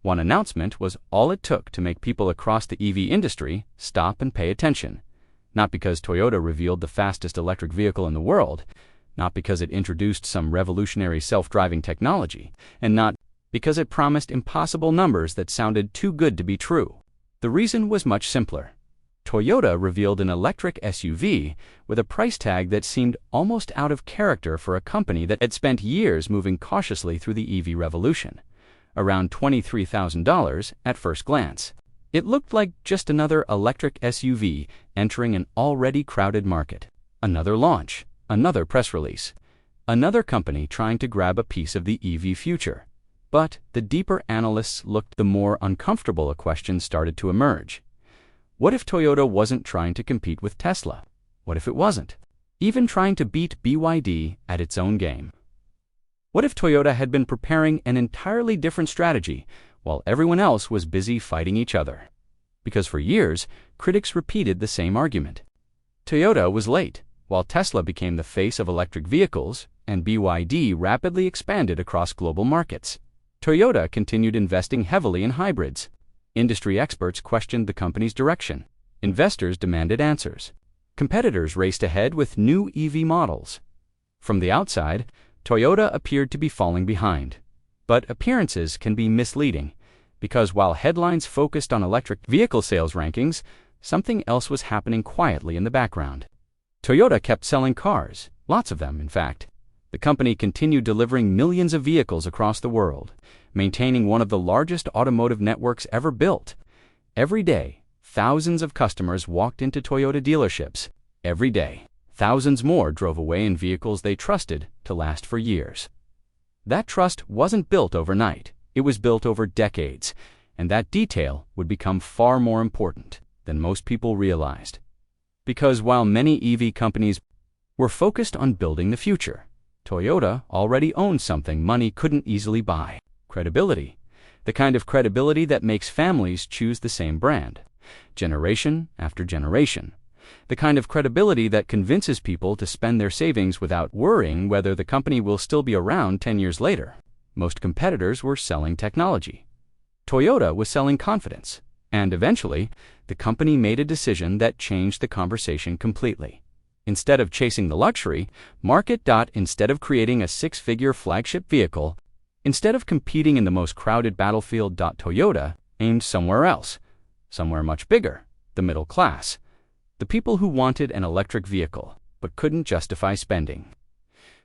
One announcement was all it took to make people across the EV industry stop and pay attention. Not because Toyota revealed the fastest electric vehicle in the world, not because it introduced some revolutionary self-driving technology, and not because it promised impossible numbers that sounded too good to be true. The reason was much simpler. Toyota revealed an electric SUV with a price tag that seemed almost out of character for a company that had spent years moving cautiously through the EV revolution. Around $23,000 at first glance. It looked like just another electric SUV entering an already crowded market. Another launch, another press release, another company trying to grab a piece of the EV future. But the deeper analysts looked, the more uncomfortable a question started to emerge. What if Toyota wasn't trying to compete with Tesla? What if it wasn't even trying to beat BYD at its own game? What if Toyota had been preparing an entirely different strategy while everyone else was busy fighting each other? Because for years, critics repeated the same argument. Toyota was late, while Tesla became the face of electric vehicles and BYD rapidly expanded across global markets. Toyota continued investing heavily in hybrids. Industry experts questioned the company's direction. Investors demanded answers. Competitors raced ahead with new EV models. From the outside, Toyota appeared to be falling behind. But appearances can be misleading, because while headlines focused on electric vehicle sales rankings, something else was happening quietly in the background. Toyota kept selling cars, lots of them, in fact. The company continued delivering millions of vehicles across the world, maintaining one of the largest automotive networks ever built. Every day, thousands of customers walked into Toyota dealerships. Every day, thousands more drove away in vehicles they trusted to last for years. That trust wasn't built overnight. It was built over decades, and that detail would become far more important than most people realized. Because while many EV companies were focused on building the future, Toyota already owned something money couldn't easily buy: credibility. The kind of credibility that makes families choose the same brand, generation after generation. The kind of credibility that convinces people to spend their savings without worrying whether the company will still be around 10 years later. Most competitors were selling technology. Toyota was selling confidence. And eventually, the company made a decision that changed the conversation completely. Instead of chasing the luxury market, instead of creating a six-figure flagship vehicle, instead of competing in the most crowded battlefield, Toyota aimed somewhere else, somewhere much bigger: the middle class. The people who wanted an electric vehicle, but couldn't justify spending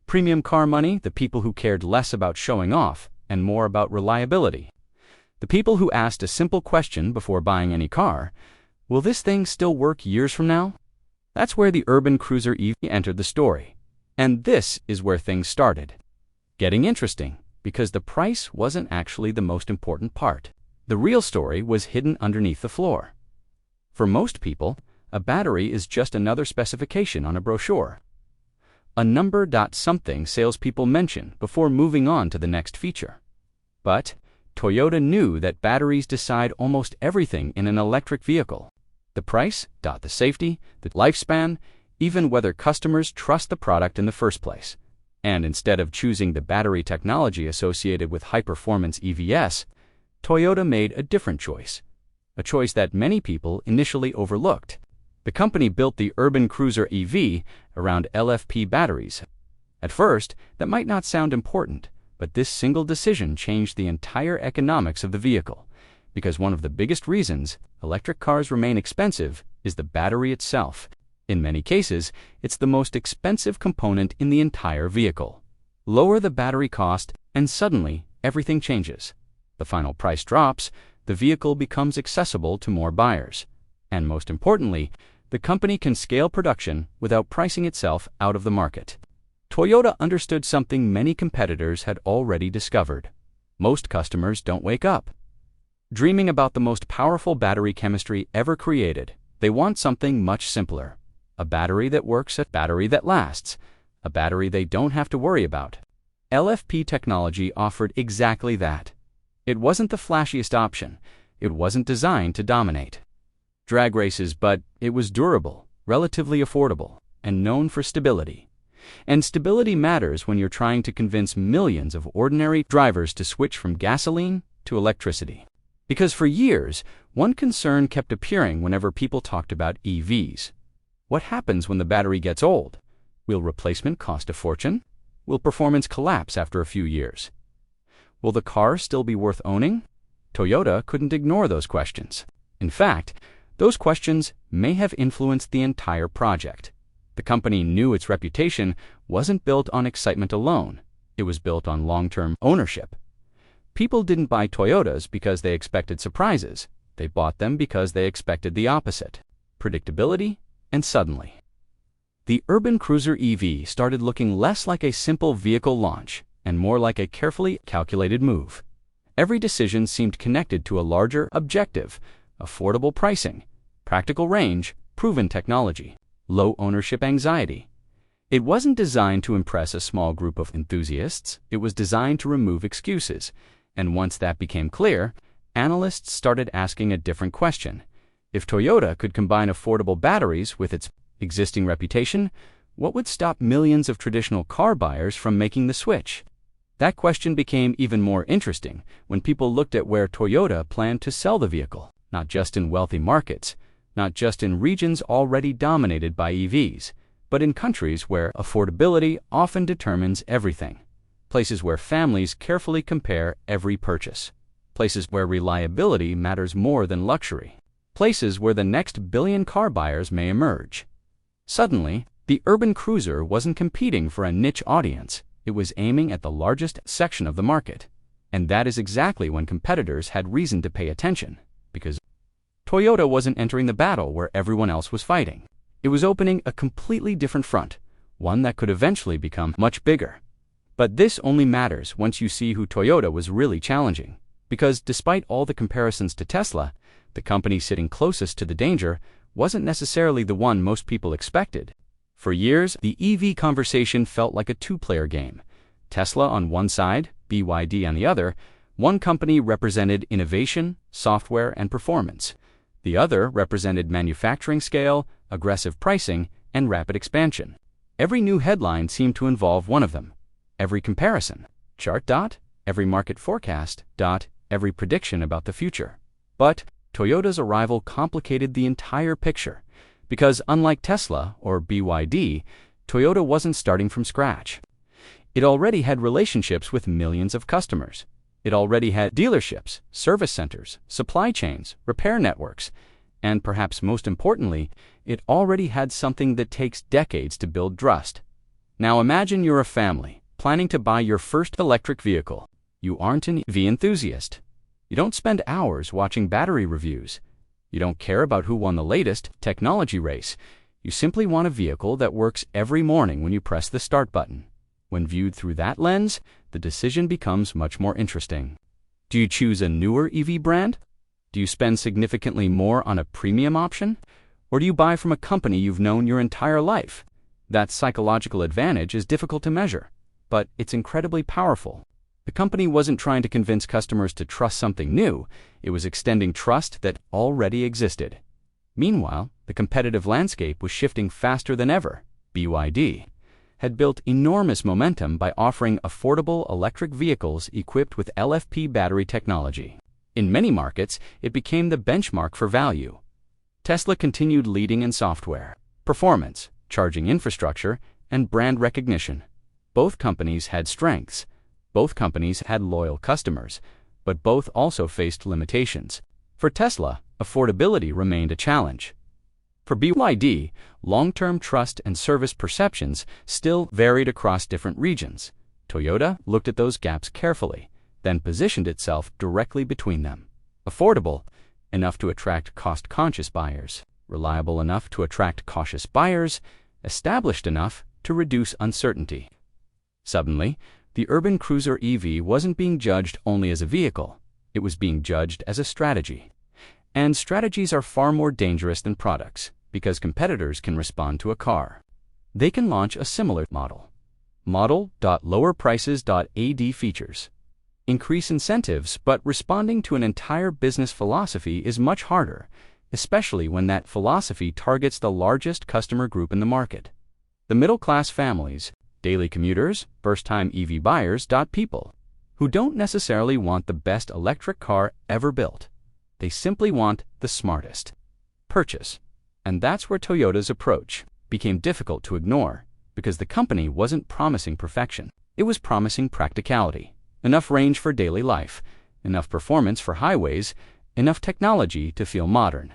premium car money, the people who cared less about showing off and more about reliability. The people who asked a simple question before buying any car: will this thing still work years from now? That's where the urban cruiser EV entered the story. And this is where things started getting interesting, because the price wasn't actually the most important part. The real story was hidden underneath the floor. For most people, a battery is just another specification on a brochure. A number. Something salespeople mention before moving on to the next feature. But Toyota knew that batteries decide almost everything in an electric vehicle. The price, the safety, the lifespan, even whether customers trust the product in the first place. And instead of choosing the battery technology associated with high-performance EVs, Toyota made a different choice. A choice that many people initially overlooked. The company built the urban cruiser EV around LFP batteries. At first, that might not sound important, but this single decision changed the entire economics of the vehicle. Because one of the biggest reasons electric cars remain expensive is the battery itself. In many cases, it's the most expensive component in the entire vehicle. Lower the battery cost, and suddenly everything changes. The final price drops, the vehicle becomes accessible to more buyers. And most importantly, the company can scale production without pricing itself out of the market. Toyota understood something many competitors had already discovered. Most customers don't wake up dreaming about the most powerful battery chemistry ever created. They want something much simpler. A battery that works, a battery that lasts, a battery they don't have to worry about. LFP technology offered exactly that. It wasn't the flashiest option. It wasn't designed to dominate drag races, but it was durable, relatively affordable, and known for stability. And stability matters when you're trying to convince millions of ordinary drivers to switch from gasoline to electricity. Because for years, one concern kept appearing whenever people talked about EVs. What happens when the battery gets old? Will replacement cost a fortune? Will performance collapse after a few years? Will the car still be worth owning? Toyota couldn't ignore those questions. In fact, those questions may have influenced the entire project. The company knew its reputation wasn't built on excitement alone. It was built on long-term ownership. People didn't buy Toyotas because they expected surprises. They bought them because they expected the opposite: predictability and suddenly. The urban cruiser EV started looking less like a simple vehicle launch and more like a carefully calculated move. Every decision seemed connected to a larger objective: affordable pricing, practical range, proven technology, low ownership anxiety. It wasn't designed to impress a small group of enthusiasts. It was designed to remove excuses. And once that became clear, analysts started asking a different question. If Toyota could combine affordable batteries with its existing reputation, what would stop millions of traditional car buyers from making the switch? That question became even more interesting when people looked at where Toyota planned to sell the vehicle, not just in wealthy markets, not just in regions already dominated by EVs, but in countries where affordability often determines everything. Places where families carefully compare every purchase. Places where reliability matters more than luxury. Places where the next billion car buyers may emerge. Suddenly, the urban cruiser wasn't competing for a niche audience. It was aiming at the largest section of the market. And that is exactly when competitors had reason to pay attention, because Toyota wasn't entering the battle where everyone else was fighting. It was opening a completely different front, one that could eventually become much bigger. But this only matters once you see who Toyota was really challenging, because despite all the comparisons to Tesla, the company sitting closest to the danger wasn't necessarily the one most people expected. For years, the EV conversation felt like a two-player game. Tesla on one side, BYD on the other. One company represented innovation, software, and performance. The other represented manufacturing scale, aggressive pricing, and rapid expansion. Every new headline seemed to involve one of them. Every comparison, chart dot, every market forecast dot, every prediction about the future. But Toyota's arrival complicated the entire picture, because unlike Tesla or BYD, Toyota wasn't starting from scratch. It already had relationships with millions of customers. It already had dealerships, service centers, supply chains, repair networks, and perhaps most importantly, it already had something that takes decades to build trust. Now imagine you're a family planning to buy your first electric vehicle. You aren't an EV enthusiast. You don't spend hours watching battery reviews. You don't care about who won the latest technology race. You simply want a vehicle that works every morning when you press the start button. When viewed through that lens, the decision becomes much more interesting. Do you choose a newer EV brand? Do you spend significantly more on a premium option? Or do you buy from a company you've known your entire life? That psychological advantage is difficult to measure, but it's incredibly powerful. The company wasn't trying to convince customers to trust something new. It was extending trust that already existed. Meanwhile, the competitive landscape was shifting faster than ever. BYD had built enormous momentum by offering affordable electric vehicles equipped with LFP battery technology. In many markets, it became the benchmark for value. Tesla continued leading in software, performance, charging infrastructure, and brand recognition. Both companies had strengths. Both companies had loyal customers, but both also faced limitations. For Tesla, affordability remained a challenge. For BYD, long-term trust and service perceptions still varied across different regions. Toyota looked at those gaps carefully, then positioned itself directly between them. Affordable enough to attract cost-conscious buyers, reliable enough to attract cautious buyers, established enough to reduce uncertainty. Suddenly, the urban cruiser EV wasn't being judged only as a vehicle. It was being judged as a strategy. And strategies are far more dangerous than products, because competitors can respond to a car. They can launch a similar model. Model.lowerprices.ad features. Increase incentives, but responding to an entire business philosophy is much harder, especially when that philosophy targets the largest customer group in the market. The middle-class families, daily commuters, first-time EV buyers. People. who don't necessarily want the best electric car ever built. They simply want the smartest purchase. And that's where Toyota's approach became difficult to ignore, because the company wasn't promising perfection. It was promising practicality, enough range for daily life, enough performance for highways, enough technology to feel modern.